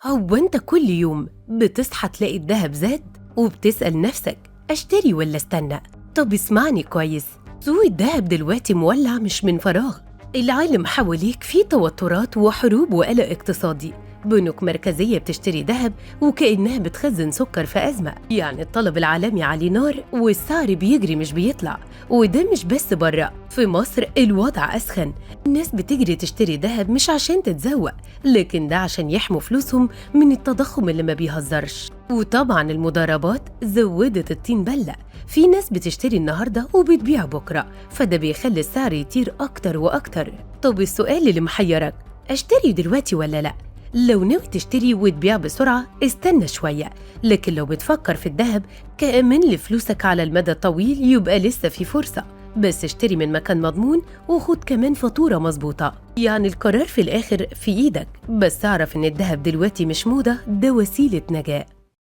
هو أنت كل يوم بتصحى تلاقي الدهب زاد وبتسأل نفسك أشتري ولا استنى؟ طب اسمعني كويس، سوق الدهب دلوقتي مولع مش من فراغ. العالم حواليك فيه توترات وحروب وقلق اقتصادي، بنوك مركزية بتشتري دهب وكأنها بتخزن سكر في أزمة. يعني الطلب العالمي عليه نار والسعر بيجري مش بيطلع. وده مش بس بره، في مصر الوضع أسخن. الناس بتجري تشتري دهب مش عشان تتزوق، لكن ده عشان يحموا فلوسهم من التضخم اللي ما بيهزرش. وطبعا المضاربات زودت الطين بلة، في ناس بتشتري النهاردة وبتبيع بكرة، فده بيخلي السعر يطير أكتر وأكتر. طب السؤال اللي محيرك، أشتري دلوقتي ولا لأ؟ لو ناوي تشتري وتبيع بسرعة استنى شوية، لكن لو بتفكر في الذهب كأمن لفلوسك على المدى الطويل يبقى لسه في فرصة، بس اشتري من مكان مضمون وخد كمان فاتورة مظبوطة. يعني القرار في الآخر في إيدك، بس اعرف إن الذهب دلوقتي مش موضة، ده وسيلة نجاة.